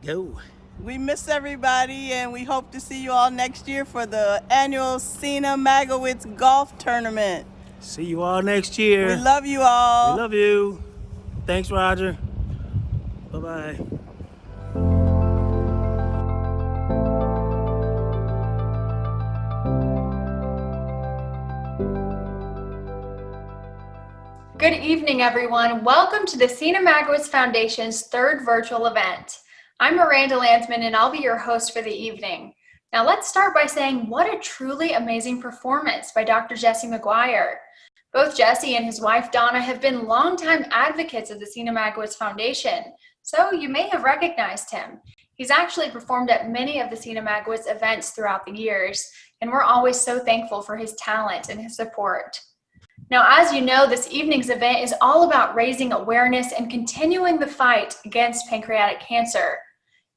Go. We miss everybody, and we hope to see you all next year for the annual Cena Magus golf tournament. See you all next We year. love you We all. love you. Thanks, Roger. Bye-bye. Good evening, everyone. Welcome to the Cena Magus Foundation's third virtual event. I'm Miranda Landsman, and I'll be your host for the evening. Now, let's start by saying what a truly amazing performance by Dr. Jesse Mcguire. Both Jesse and his wife, Donna, have been longtime advocates of the Cena Magus Foundation, so you may have recognized him. He's actually performed at many of the Cena Magus events throughout the years, and we're always so thankful for his talent and his support. Now, as you know, this evening's event is all about raising awareness and continuing the fight against pancreatic cancer.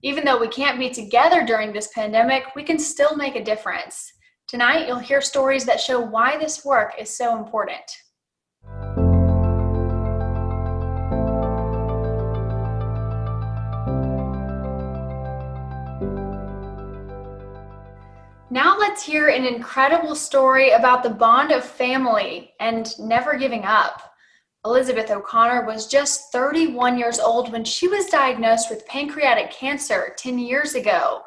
Even though we can't be together during this pandemic, we can still make a difference. Tonight, you'll hear stories that show why this work is so important. Now let's hear an incredible story about the bond of family and never giving up. Elizabeth O'Connor was just 31 years old when she was diagnosed with pancreatic cancer 10 years ago.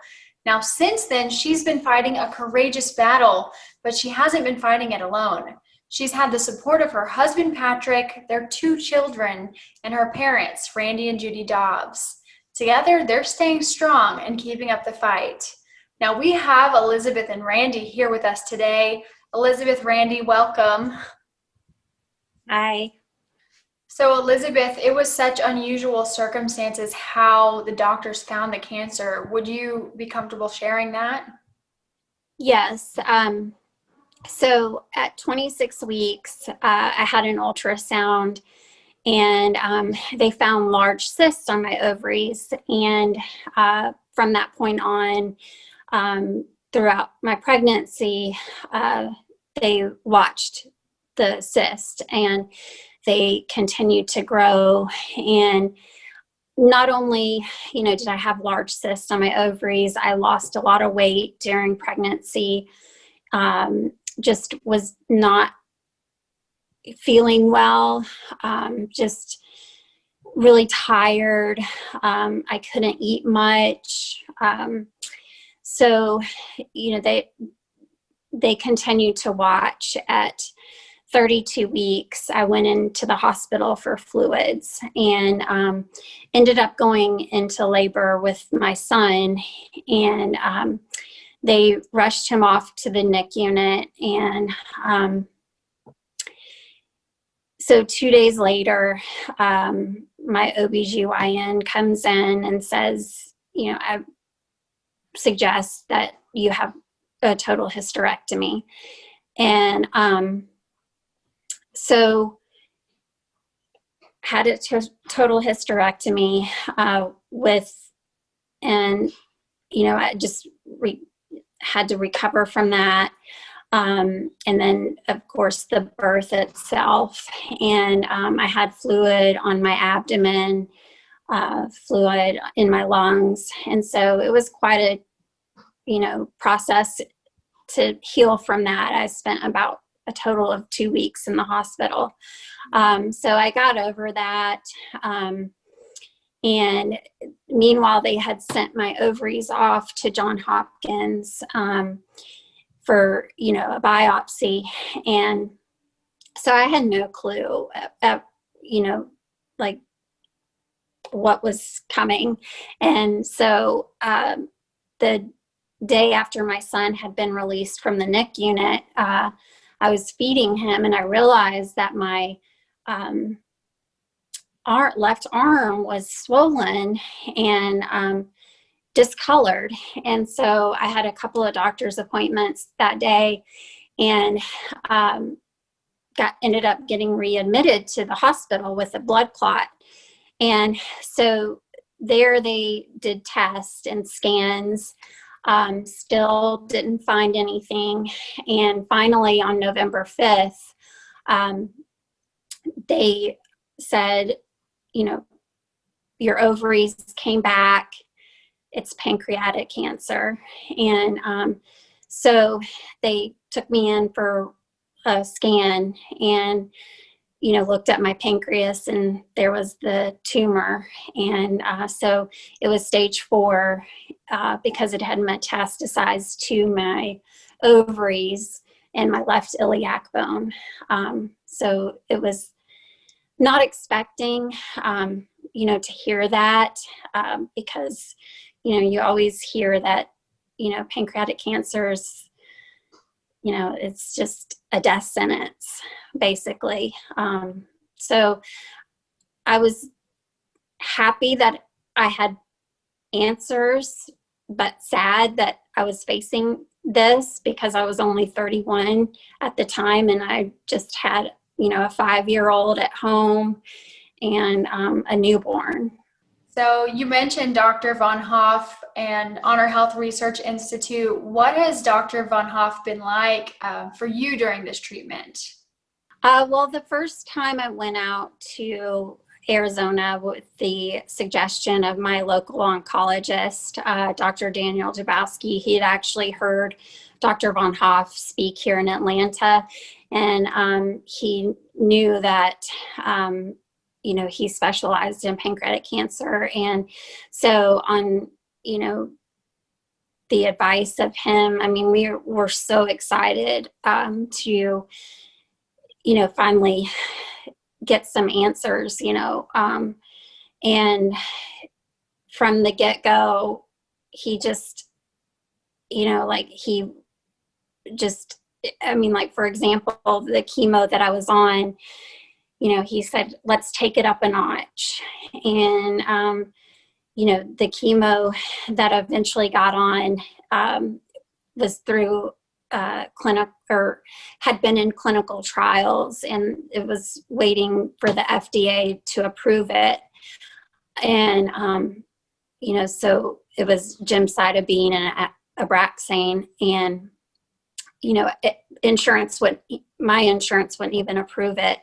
Now, since then, she's been fighting a courageous battle, but she hasn't been fighting it alone. She's had the support of her husband, Patrick, their 2 children, and her parents, Randy and Judy Dobbs. Together, they're staying strong and keeping up the fight. Now, we have Elizabeth and Randy here with us today. Elizabeth, Randy, welcome. Hi. So, Elizabeth, it was such unusual circumstances how the doctors found the cancer. Would you be comfortable sharing that? Yes. So at 26 weeks, I had an ultrasound, and they found large cysts on my ovaries. And from that point on, throughout my pregnancy, they watched the cyst, and they continued to grow. And not only, did I have large cysts on my ovaries, I lost a lot of weight during pregnancy, just was not feeling well, just really tired. I couldn't eat much. So, they continued to watch. At 32 weeks, I went into the hospital for fluids and ended up going into labor with my son. And they rushed him off to the NIC unit. And so 2 days later, my OBGYN comes in and says, I suggest that you have a total hysterectomy. And so had a total hysterectomy I just had to recover from that. And then, of course, the birth itself. And I had fluid on my abdomen, fluid in my lungs. And so it was quite a, process to heal from that. I spent about a total of 2 weeks in the hospital. So I got over that. And meanwhile, they had sent my ovaries off to Johns Hopkins for, a biopsy. And so I had no clue, like what was coming. And so the day after my son had been released from the NIC unit, I was feeding him, and I realized that my left arm was swollen and discolored. And so I had a couple of doctor's appointments that day, and ended up getting readmitted to the hospital with a blood clot. And so there they did tests and scans, still didn't find anything. And finally on November 5th, they said, your ovaries came back. it's pancreatic cancer. And so they took me in for a scan and, looked at my pancreas, and there was the tumor. And so it was stage 4 because it had metastasized to my ovaries and my left iliac bone. So it was not expecting, to hear that because, you always hear that, pancreatic cancer is, it's just a death sentence, basically. So I was happy that I had answers, but sad that I was facing this because I was only 31 at the time, and I just had, a 5-year-old at home and a newborn. So you mentioned Dr. Von Hoff and Honor Health Research Institute. What has Dr. Von Hoff been like for you during this treatment? Well, the first time I went out to Arizona with the suggestion of my local oncologist, Dr. Daniel Dabowski, he had actually heard Dr. Von Hoff speak here in Atlanta, and he knew that he specialized in pancreatic cancer. And so on, the advice of him, we were so excited to, finally get some answers, and from the get-go, he just, for example, the chemo that I was on, he said, let's take it up a notch. And, the chemo that I eventually got on was through clinic, or had been in clinical trials, and it was waiting for the FDA to approve it. And, so it was gemcitabine and Abraxane, and, my insurance wouldn't even approve it.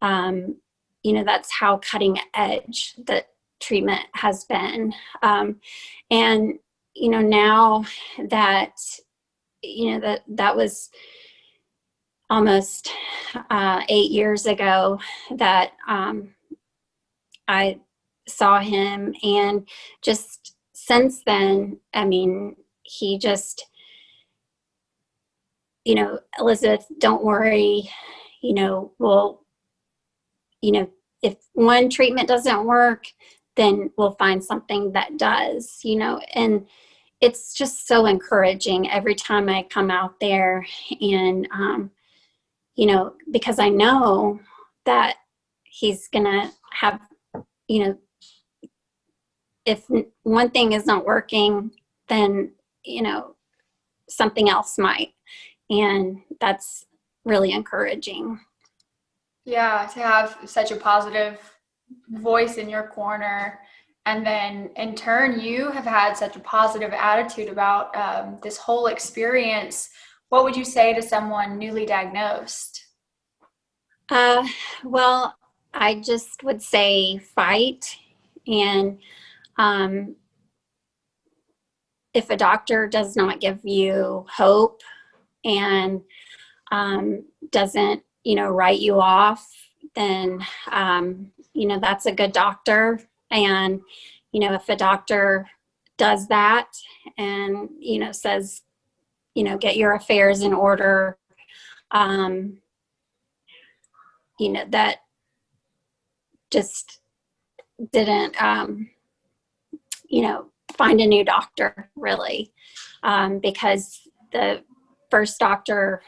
That's how cutting edge the treatment has been. And, now that, that was almost 8 years ago that I saw him. And just since then, he just, Elizabeth, don't worry, if one treatment doesn't work, then we'll find something that does, and it's just so encouraging every time I come out there. And, because I know that he's going to have, if one thing isn't working, then, something else might. And that's really encouraging. Yeah, to have such a positive voice in your corner. And then in turn, you have had such a positive attitude about this whole experience. What would you say to someone newly diagnosed? Well, I just would say fight. And if a doctor does not give you hope and doesn't, write you off, then, that's a good doctor. And, if a doctor does that and, says, get your affairs in order, that just didn't, find a new doctor, really, because the first doctor,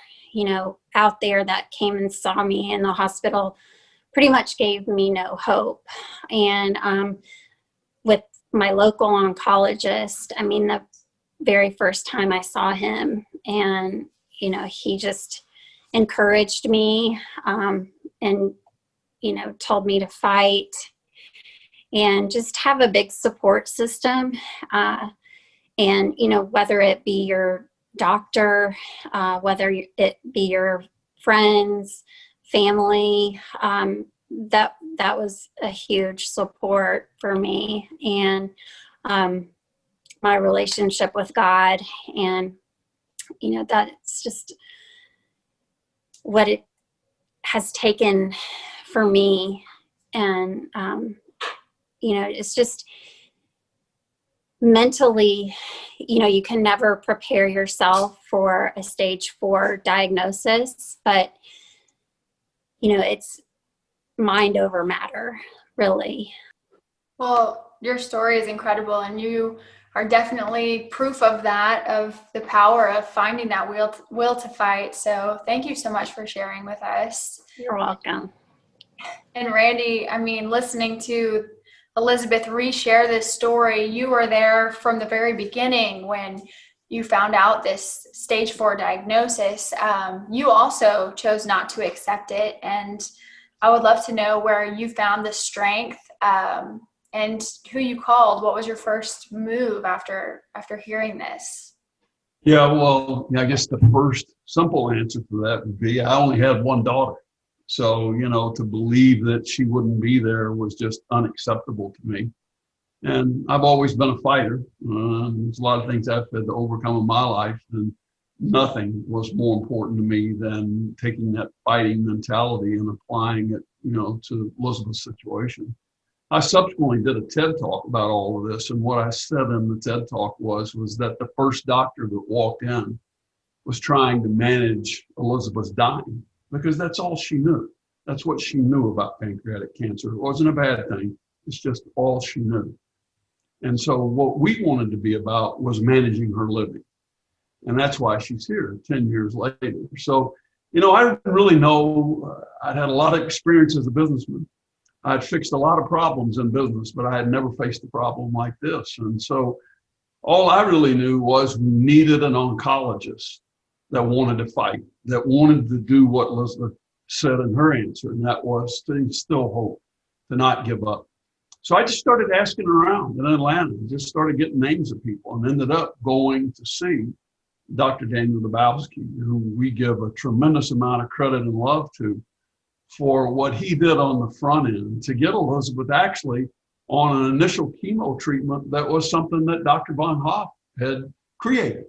out there that came and saw me in the hospital pretty much gave me no hope. And with my local oncologist, the very first time I saw him, and, he just encouraged me and, told me to fight and just have a big support system. And, whether it be your doctor, whether it be your friends, family, that was a huge support for me. And my relationship with God. And, that's just what it has taken for me. And, it's just mentally, you can never prepare yourself for a stage 4 diagnosis, but, it's mind over matter, really. Well, your story is incredible, and you are definitely proof of that, of the power of finding that will to fight. So thank you so much for sharing with us. You're welcome. And Randy, I mean, listening to Elizabeth reshare this story, you were there from the very beginning when you found out this stage 4 diagnosis. You also chose not to accept it. And I would love to know where you found the strength, and who you called. What was your first move after hearing this? Yeah, well, I guess the first simple answer for that would be I only had one daughter. So, to believe that she wouldn't be there was just unacceptable to me. And I've always been a fighter. There's a lot of things I've had to overcome in my life, and nothing was more important to me than taking that fighting mentality and applying it, to Elizabeth's situation. I subsequently did a TED Talk about all of this, and what I said in the TED Talk was that the first doctor that walked in was trying to manage Elizabeth's dying, because that's all she knew. That's what she knew about pancreatic cancer. It wasn't a bad thing. It's just all she knew. And so what we wanted to be about was managing her living. And that's why she's here 10 years later. So, I didn't really know. I'd had a lot of experience as a businessman. I'd fixed a lot of problems in business, but I had never faced a problem like this. And so all I really knew was we needed an oncologist that wanted to fight, that wanted to do what Elizabeth said in her answer, and that was to instill hope, to not give up. So I just started asking around in Atlanta, just started getting names of people, and ended up going to see Dr. Daniel Dabowski, who we give a tremendous amount of credit and love to for what he did on the front end to get Elizabeth actually on an initial chemo treatment that was something that Dr. Von Hoff had created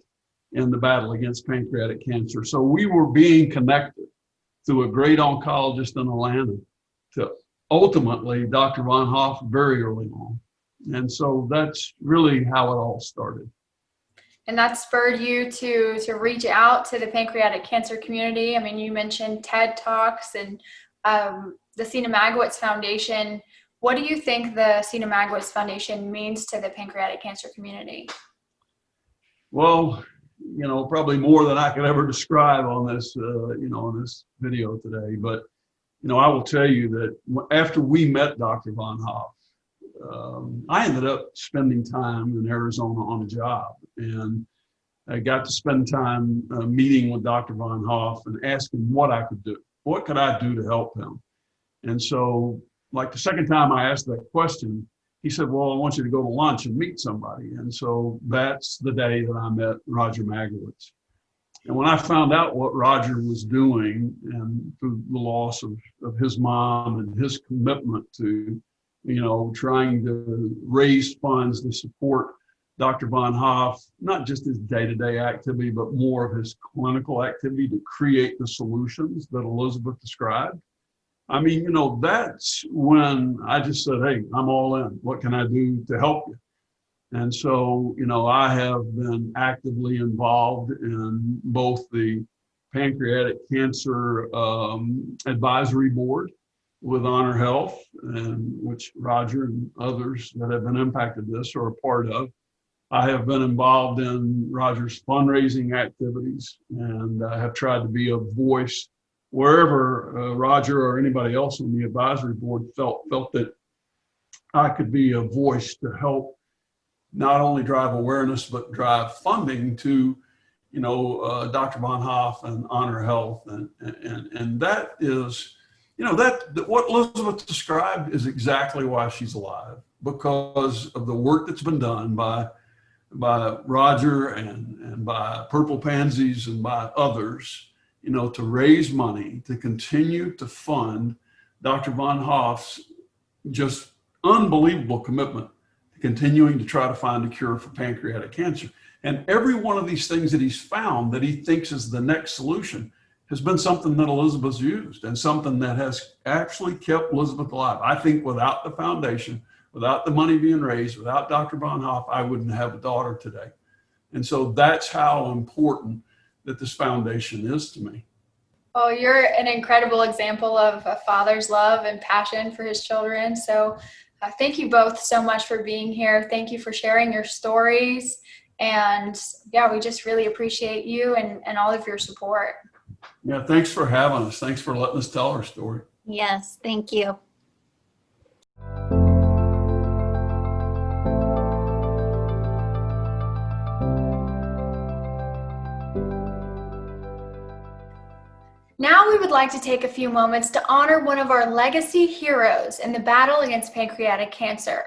in the battle against pancreatic cancer. So we were being connected through a great oncologist in Atlanta to ultimately Dr. Von Hoff very early on. And so that's really how it all started. And that spurred you to reach out to the pancreatic cancer community. I mean, you mentioned TED Talks and the Cena Magowitz Foundation. What do you think the Cena Magowitz Foundation means to the pancreatic cancer community? Well, probably more than I could ever describe on this, on this video today. But, I will tell you that after we met Dr. Von Hoff, I ended up spending time in Arizona on a job, and I got to spend time meeting with Dr. Von Hoff and asking what I could do. What could I do to help him? And so, like the second time I asked that question, he said, well, I want you to go to lunch and meet somebody. And so that's the day that I met Roger Magowitz. And when I found out what Roger was doing, and through the loss of his mom and his commitment to, trying to raise funds to support Dr. Von Hoff, not just his day-to-day activity, but more of his clinical activity to create the solutions that Elizabeth described. I mean, that's when I just said, hey, I'm all in. What can I do to help you? And so, I have been actively involved in both the Pancreatic Cancer Advisory Board with Honor Health, and which Roger and others that have been impacted this are a part of. I have been involved in Roger's fundraising activities, and I have tried to be a voice wherever Roger or anybody else on the advisory board felt that I could be a voice to help not only drive awareness, but drive funding to, Dr. Von Hoff and Honor Health. And that is, that what Elizabeth described is exactly why she's alive, because of the work that's been done by Roger and by Purple Pansies and by others, to raise money, to continue to fund Dr. Von Hoff's just unbelievable commitment continuing to try to find a cure for pancreatic cancer. And every one of these things that he's found that he thinks is the next solution has been something that Elizabeth's used and something that has actually kept Elizabeth alive. I think without the foundation, without the money being raised, without Dr. Von Hoff, I wouldn't have a daughter today. And so that's how important that this foundation is to me. Oh, you're an incredible example of a father's love and passion for his children. So thank you both so much for being here. Thank you for sharing your stories. And yeah, we just really appreciate you and all of your support. Yeah, thanks for having us. Thanks for letting us tell our story. Yes, thank you. Now we would like to take a few moments to honor one of our legacy heroes in the battle against pancreatic cancer.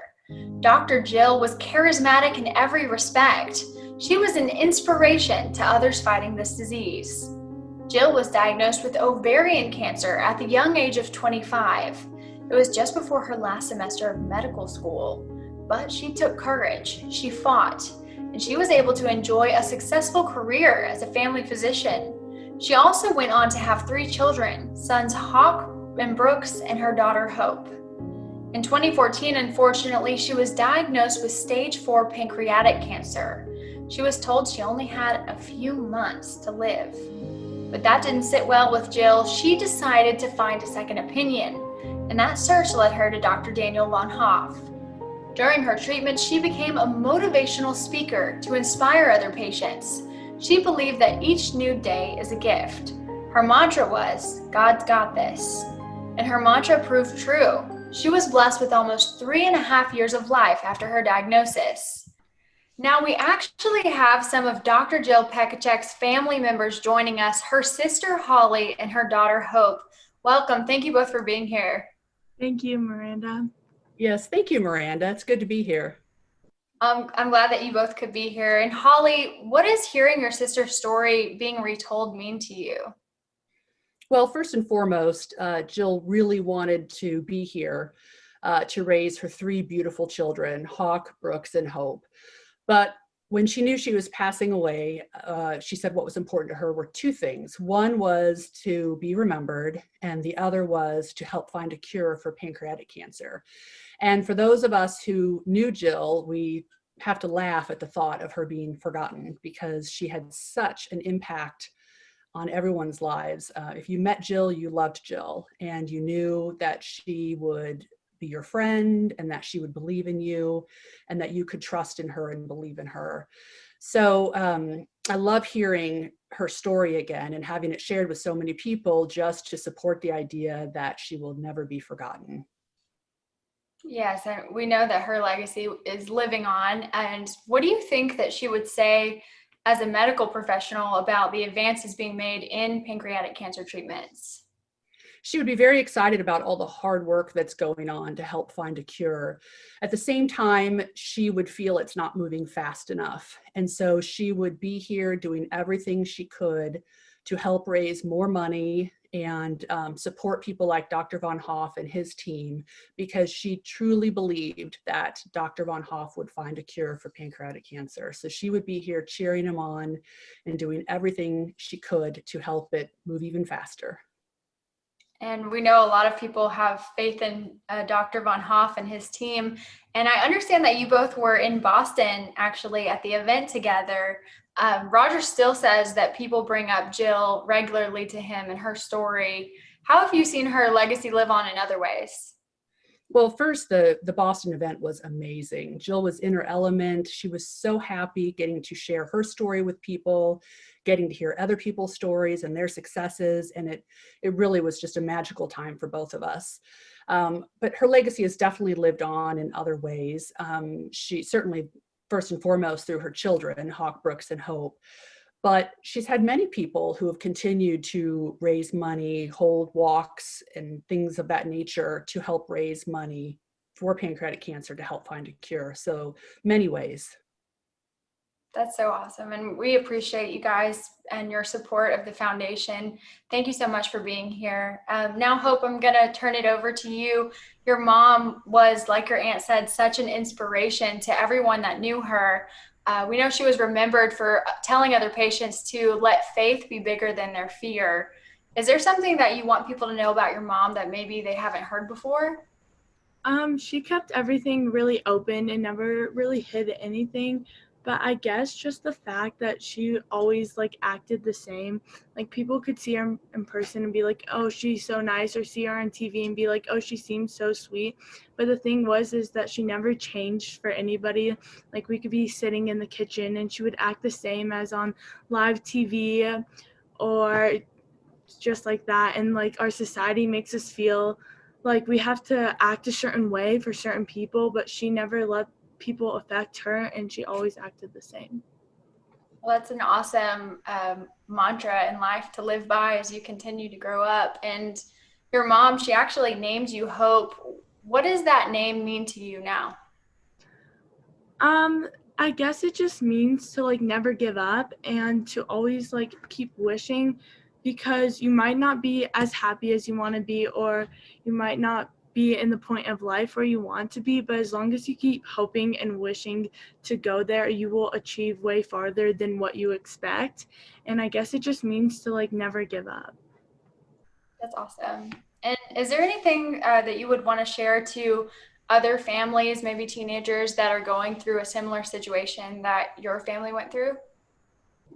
Dr. Jill was charismatic in every respect. She was an inspiration to others fighting this disease. Jill was diagnosed with ovarian cancer at the young age of 25. It was just before her last semester of medical school, but she took courage, she fought, and she was able to enjoy a successful career as a family physician. She also went on to have 3 children, sons Hawk and Brooks and her daughter Hope. In 2014, unfortunately, she was diagnosed with stage 4 pancreatic cancer. She was told she only had a few months to live. But that didn't sit well with Jill. She decided to find a second opinion, and that search led her to Dr. Daniel Von Hoff. During her treatment, she became a motivational speaker to inspire other patients. She believed that each new day is a gift. Her mantra was, "God's got this." And her mantra proved true. She was blessed with almost 3.5 years of life after her diagnosis. Now we actually have some of Dr. Jill Pekacek's family members joining us, her sister Holly and her daughter Hope. Welcome. Thank you both for being here. Thank you, Miranda. Yes, thank you, Miranda. It's good to be here. I'm glad that you both could be here. And Holly, what does hearing your sister's story being retold mean to you? Well, first and foremost, Jill really wanted to be here to raise her 3 beautiful children, Hawk, Brooks, and Hope. But when she knew she was passing away, she said what was important to her were 2 things. One was to be remembered, and the other was to help find a cure for pancreatic cancer. And for those of us who knew Jill, we have to laugh at the thought of her being forgotten because she had such an impact on everyone's lives. If you met Jill, you loved Jill, and you knew that she would be your friend and that she would believe in you and that you could trust in her and believe in her. So I love hearing her story again and having it shared with so many people just to support the idea that she will never be forgotten. Yes, and we know that her legacy is living on. And what do you think that she would say as a medical professional about the advances being made in pancreatic cancer treatments? She would be very excited about all the hard work that's going on to help find a cure. At the same time, she would feel it's not moving fast enough. And so she would be here doing everything she could to help raise more money and support people like Dr. Von Hoff and his team, because she truly believed that Dr. Von Hoff would find a cure for pancreatic cancer. So she would be here cheering him on and doing everything she could to help it move even faster. And we know a lot of people have faith in Dr. Von Hoff and his team. And I understand that you both were in Boston actually at the event together. Roger still says that people bring up Jill regularly to him and her story. How have you seen her legacy live on in other ways? Well, first, the Boston event was amazing. Jill was in her element. She was so happy getting to share her story with people, getting to hear other people's stories and their successes. And it really was just a magical time for both of us. But her legacy has definitely lived on in other ways. She certainly, first and foremost, through her children, Hawk, Brooks, and Hope. But she's had many people who have continued to raise money, hold walks and things of that nature to help raise money for pancreatic cancer to help find a cure. So many ways. That's so awesome. And we appreciate you guys and your support of the foundation. Thank you so much for being here. Now, Hope, I'm going to turn it over to you. Your mom was, like your aunt said, such an inspiration to everyone that knew her. We know she was remembered for telling other patients to let faith be bigger than their fear. Is there something that you want people to know about your mom that maybe they haven't heard before? She kept everything really open and never really hid anything. But I guess just the fact that she always like acted the same, like people could see her in person and be like, oh, she's so nice, or see her on TV and be like, oh, she seems so sweet. But the thing is that she never changed for anybody. Like we could be sitting in the kitchen and she would act the same as on live TV or just like that. And like our society makes us feel like we have to act a certain way for certain people, but she never let people affect her, and she always acted the same. Well, that's an awesome mantra in life to live by as you continue to grow up. And your mom, she actually named you Hope. What does that name mean to you now? I guess it just means to like never give up and to always like keep wishing, because you might not be as happy as you want to be, or you might not be in the point of life where you want to be, but as long as you keep hoping and wishing to go there, you will achieve way farther than what you expect. And I guess it just means to like never give up. That's awesome. And is there anything that you would want to share to other families, maybe teenagers that are going through a similar situation that your family went through?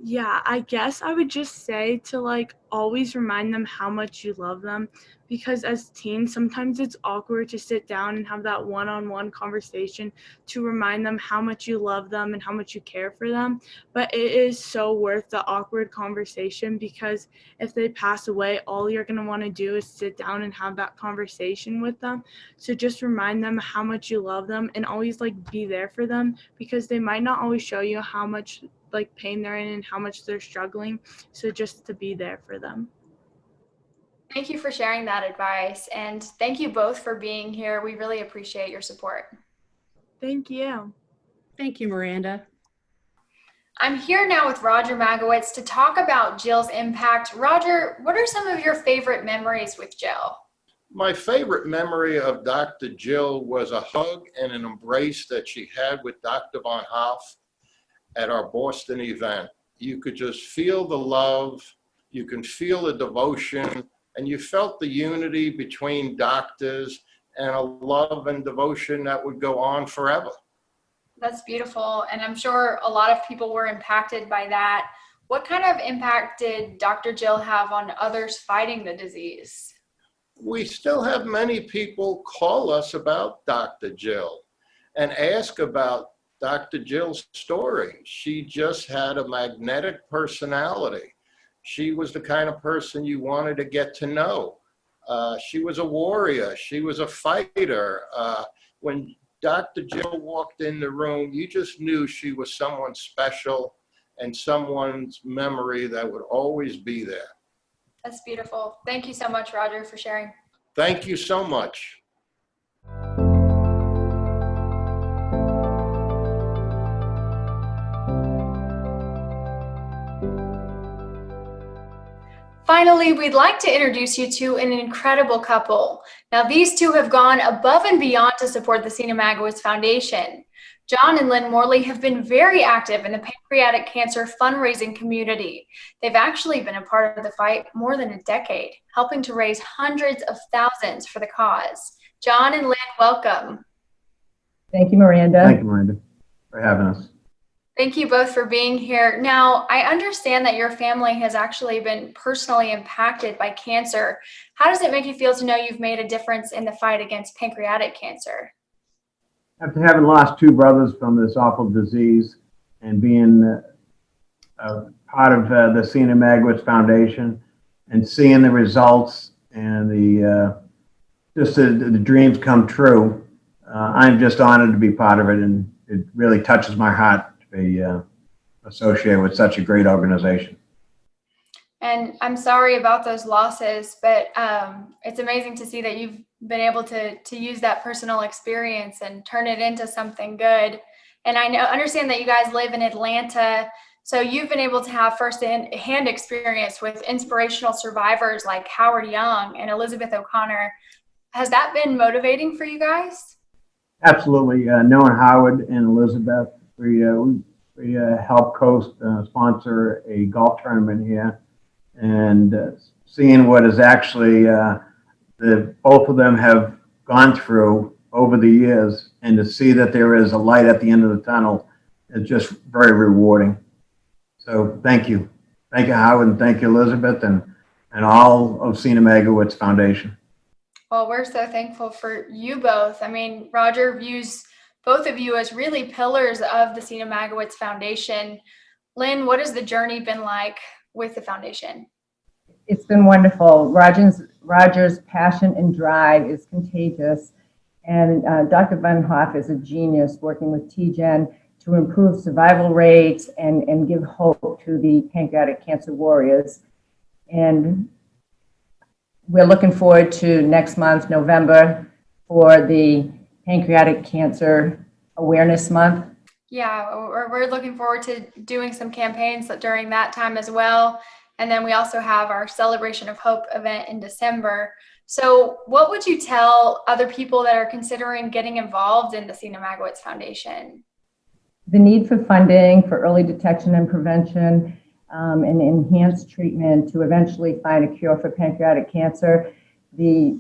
Yeah, I guess I would just say to like always remind them how much you love them, because as teens, sometimes it's awkward to sit down and have that one-on-one conversation to remind them how much you love them and how much you care for them. But it is so worth the awkward conversation, because if they pass away, all you're going to want to do is sit down and have that conversation with them. So just remind them how much you love them and always like be there for them, because they might not always show you how much like pain they're in and how much they're struggling. So just to be there for them. Thank you for sharing that advice. And thank you both for being here. We really appreciate your support. Thank you. Thank you, Miranda. I'm here now with Roger Magowitz to talk about Jill's impact. Roger, what are some of your favorite memories with Jill? My favorite memory of Dr. Jill was a hug and an embrace that she had with Dr. Von Hoff at our Boston event. You could just feel the love, you can feel the devotion, and you felt the unity between doctors and a love and devotion that would go on forever. That's beautiful. And I'm sure a lot of people were impacted by that. What kind of impact did Dr. Jill have on others fighting the disease? We still have many people call us about Dr. Jill and ask about Dr. Jill's story. She just had a magnetic personality. She was the kind of person you wanted to get to know. She was a warrior. She was a fighter. When Dr. Jill walked in the room, you just knew she was someone special and someone's memory that would always be there. That's beautiful. Thank you so much, Roger, for sharing. Thank you so much. Finally, we'd like to introduce you to an incredible couple. Now, these two have gone above and beyond to support the Cena Magowitz Foundation. John and Lynn Morley have been very active in the pancreatic cancer fundraising community. They've actually been a part of the fight more than a decade, helping to raise hundreds of thousands for the cause. John and Lynn, welcome. Thank you, Miranda. Thank you, Miranda, for having us. Thank you both for being here. Now, I understand that your family has actually been personally impacted by cancer. How does it make you feel to know you've made a difference in the fight against pancreatic cancer? After having lost two brothers from this awful disease and being part of the Cena Magowitz Foundation and seeing the results and the dreams come true, I'm just honored to be part of it, and it really touches my heart to be associated with such a great organization. And I'm sorry about those losses, but it's amazing to see that you've been able to use that personal experience and turn it into something good. And I understand that you guys live in Atlanta, so you've been able to have first-hand experience with inspirational survivors like Howard Young and Elizabeth O'Connor. Has that been motivating for you guys? Absolutely. Knowing Howard and Elizabeth, we helped sponsor a golf tournament here, and seeing what is actually both of them have gone through over the years, and to see that there is a light at the end of the tunnel is just very rewarding. So thank you. Thank you, Howard, and thank you, Elizabeth, and all of Cena Magowitz Foundation. Well, we're so thankful for you both. I mean, Roger views both of you as really pillars of the Cena Magowitz Foundation. Lynn, what has the journey been like with the foundation? It's been wonderful. Roger's passion and drive is contagious. And Dr. Van Hoff is a genius working with TGen to improve survival rates and give hope to the pancreatic cancer warriors. And we're looking forward to next month, November, for the Pancreatic Cancer Awareness Month. Yeah, we're looking forward to doing some campaigns during that time as well. And then we also have our Celebration of Hope event in December. So what would you tell other people that are considering getting involved in the Cena Magowitz Foundation? The need for funding for early detection and prevention and enhanced treatment to eventually find a cure for pancreatic cancer. The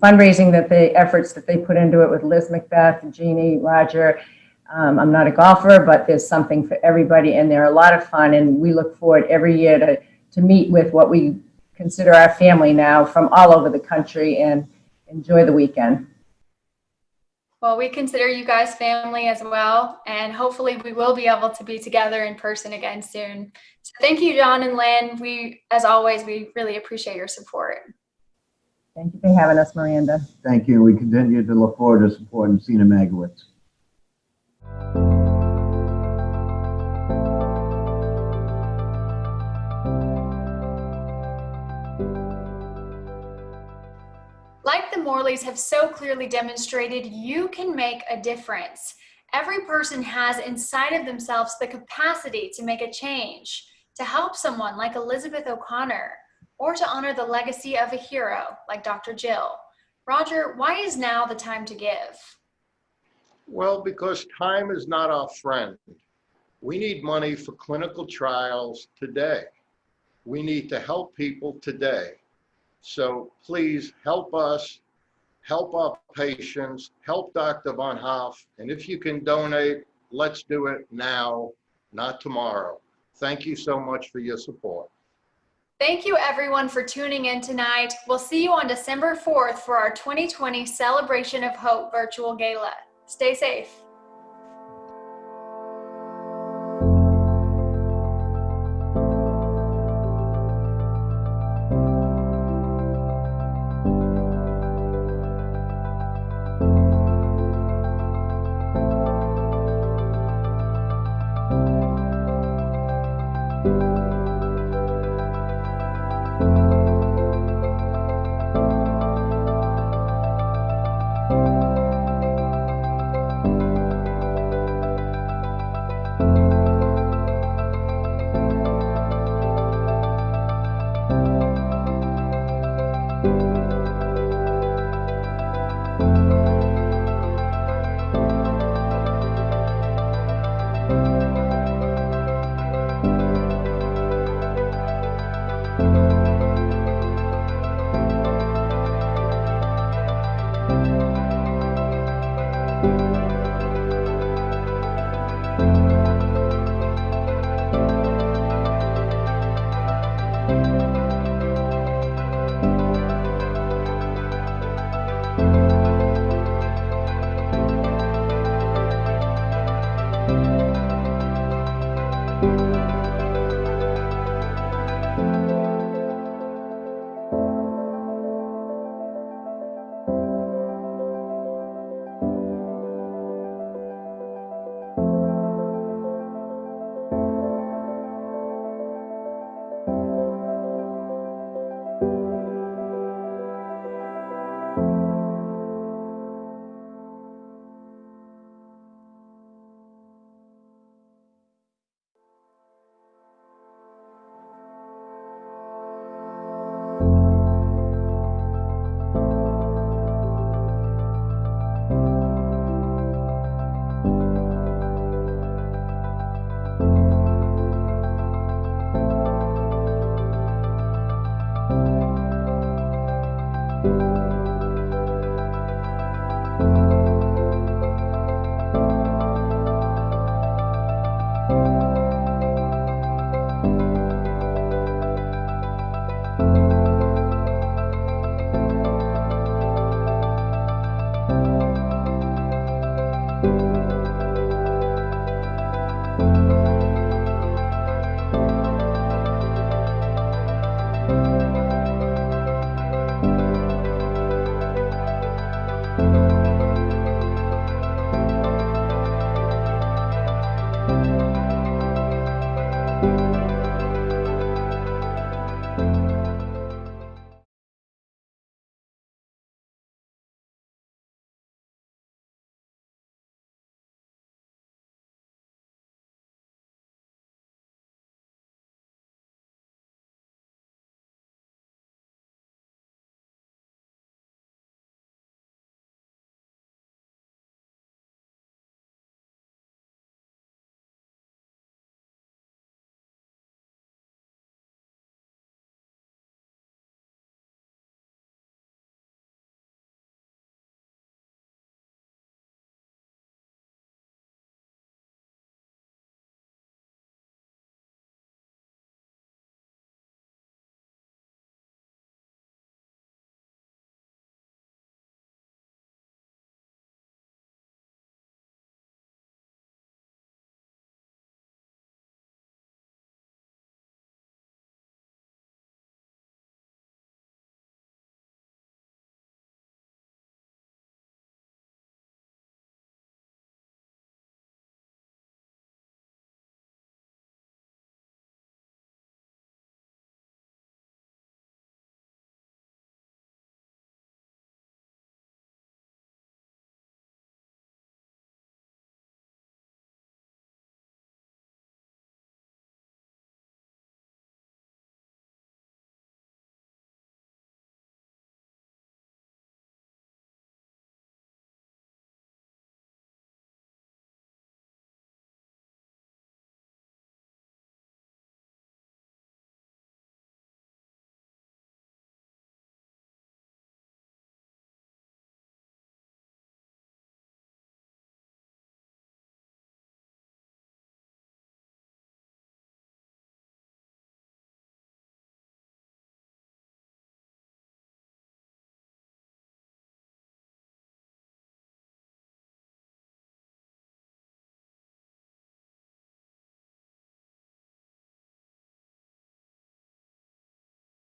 fundraising efforts that they put into it with Liz Macbeth, Jeannie, Roger. I'm not a golfer, but there's something for everybody, and they're a lot of fun. And we look forward every year to meet with what we consider our family now from all over the country and enjoy the weekend. Well, we consider you guys family as well, and hopefully we will be able to be together in person again soon. So thank you, John and Lynn. As always, we really appreciate your support. Thank you for having us, Miranda. Thank you. We continue to look forward to supporting Cena Magowitz. Like the Morleys have so clearly demonstrated, you can make a difference. Every person has inside of themselves the capacity to make a change, to help someone like Elizabeth O'Connor, or to honor the legacy of a hero like Dr. Jill. Roger, why is now the time to give? Well, because time is not our friend. We need money for clinical trials today. We need to help people today. So please help us, help our patients, help Dr. Van Hoff. And if you can donate, let's do it now, not tomorrow. Thank you so much for your support. Thank you everyone for tuning in tonight. We'll see you on December 4th for our 2020 Celebration of Hope virtual gala. Stay safe. you.